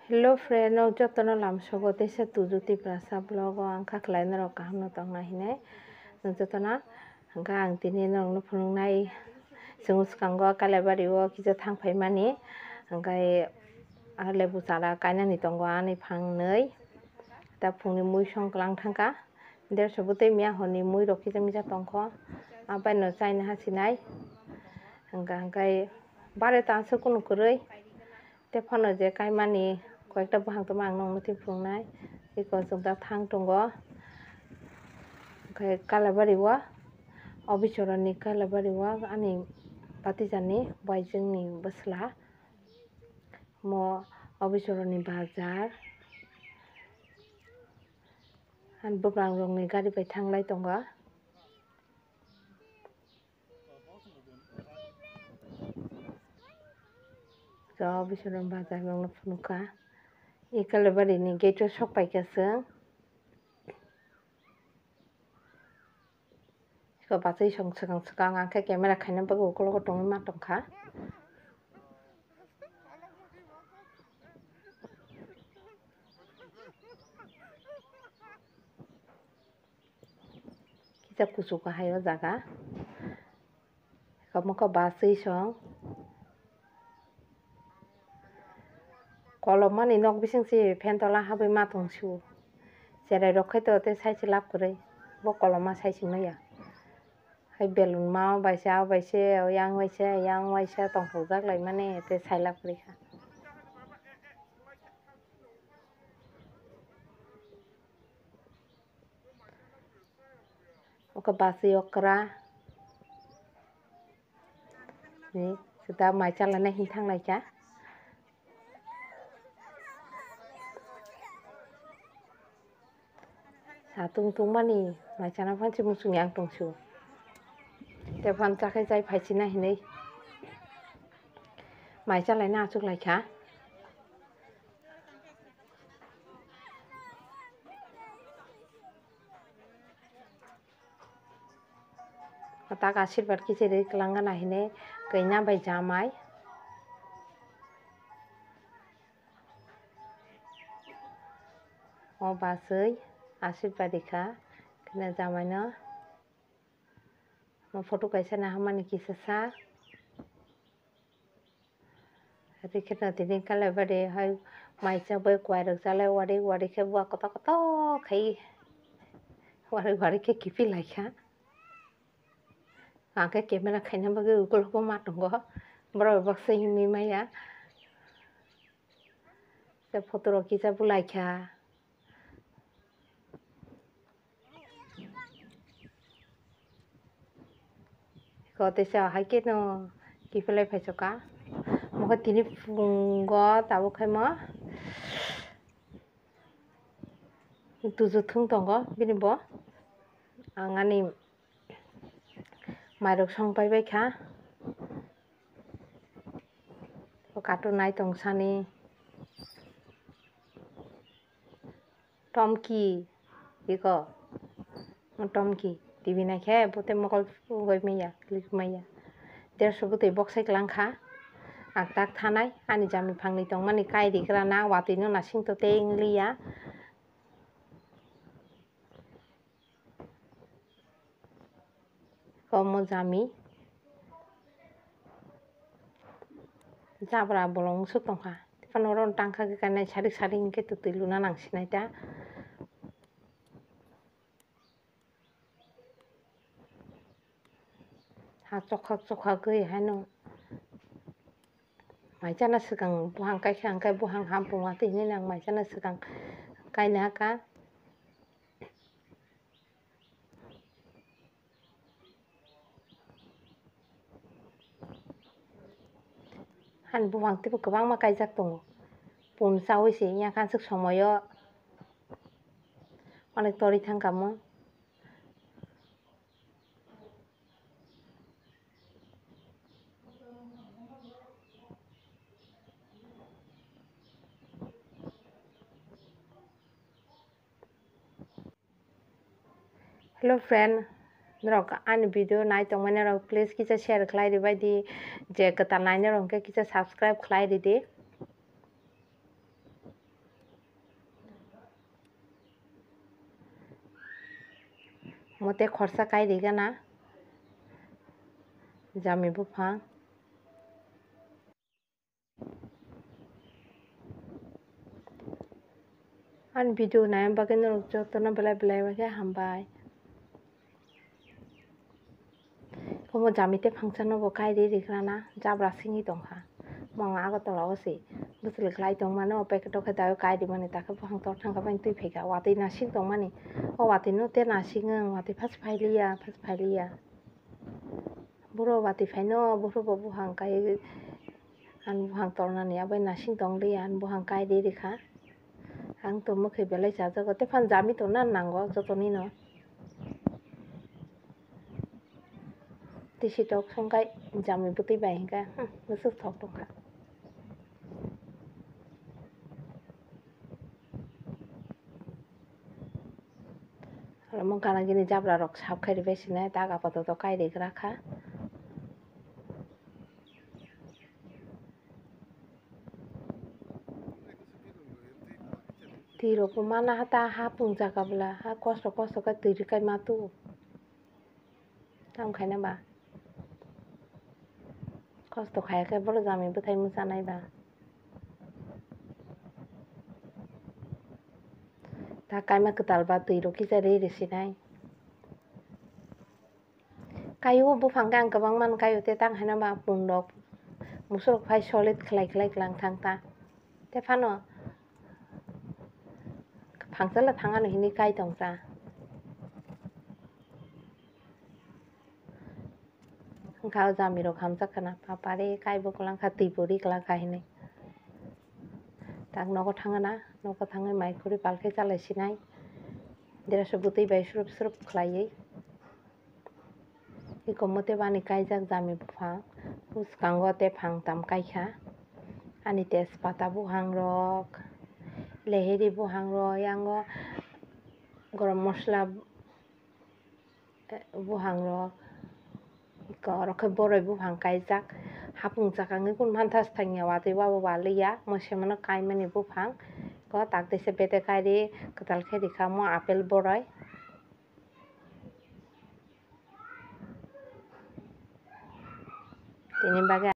Hello friend, jotono lamsogo desa tujuti prasa blog ang kaklain ro kaham tong na hine jotona hangka ang tini nong no phunungnai sunguskango kalebari o kisa thangfaimani hangkai lebu sara kainani tongo ani phangnei ta phungni mui songklang thangka derso butei mia honi mui ro kisa misa tongkho abai no chaina hasinai hangkai bare tanso kunu kurei te phono je kaimani কয়েকটা বহাং তো মাং নং মতি ফুংনাই iko jongda thang tongo kai kalabari wa obichoroni kalabari wa ani patijani baijingni bosla mo obichoroni bazar an bukrang rongni gari bai thanglai tongo so obichoroni bazar rongno phunuka I kalabari ni gate sok pai kaseng ko batai song sakang angka camera khaina bago ukolo tong ma tongkha kita kusu ka hayo jaga ko moko basai song kolomani nok bisingsi pentola habai ma tongsu jerai rokhai to te saisi lap korei bo koloma saisi noya hai belun ma baise yang waise tongthok jaklai mane te sailap korei kha oka basi okra ni sudah mai chalana hintang lai cha tung mani macana panci musung yang tongsu te pan cakai jai phaisina hinei mai chalai na achuk lai kha tak ashirwad kisiri kelangana hinei kaina bai jamai o basai ashirwadika kena jamaino mo photo kaisa na hamani kisasa rikena tini kalabari hai maisa bai kwairok jalai wari ke bua koto khai wari ke kipi laikha angke camera khaina bagi ukol ko matongo bro bakse himi maya te photo ro kisa bulaikha ko te sa haike no kipelai phaisoka moko tini fungo tabo khaima tuju thung tongo bini bo angani mairok song pai bai kha kato nai tongsani tomki iko tomki TV na khe bote mokol goi meya klik meya derso bote boxai klangkha aktak thanai ani jami phangni tongmani kairi grana wati no na singto tengliya komo jami jabra bolong su tongkha panoron tangkha ke kanai sari ke tutiluna nangsinai ta ha chokha goi hano maijana sikang buhang kai khang kai buhang hampung ati ni nang maijana sikang kaina ka han buhang tibu gobang ma kaijak tongo pun sawi si nya kan sik somoyo onek tori thangkamo Hello friend rok ani video nai tongmani rok please kisa share khlai ri baidi je kata naina rok ke kisa subscribe khlai ri de mate khorsa kai rigana jami bufang an video naim bagin jotona belai bage hambai komo jamite function bo kai rigrana jabra singi tongha manga agotala osi busli klai tongmani o packet o khadai kai di mani take bufang tor thangka bang tui phega wati nasing tongmani o wati no te nasing wati phas phailia buro wati phaino buro bo bufang kai an bufang tornani abai nasing tongli an bufang kai di rikha ang to mukhe belai jajago te phan jami to na nango jotoni no tisi tok songkai jami buti bai hingka busuk thok tongkha mo gana gini jabra rok sap khai besine daga poto to kai rigra kha tiro kumana hata hapung jakabla ha kosto ka tiri kai matu tam khaina ba kosto khaya kai bolo jami buthai musa nai ba ta kaima ketal ba tiro kisa re sinai kayu bufang gang kabang man kayu te tang haina ba pundok musuk phai solid khlai klang thang ta te phano phangchala thangano hini kai tongsa khao jami rok hamjak kana papare kai bo klang kha tipori klang kha hini tak nogo thangana nogo thangai mai khuri palkhai chalai sinai deraso butai bai surup khlaiei ikomote bani kaijak jami bufang uskango te phangtam kaikha ani tejpata buhang rok leheri buhang rok yango gorom mosla buhang rok iko boroi buhang kaijak hapung jakangi kun manthas thangya wati wabo waliya mo semano kaimani bufang ko tak dese bete kairi ketal kheri khamo apel boroi tini baga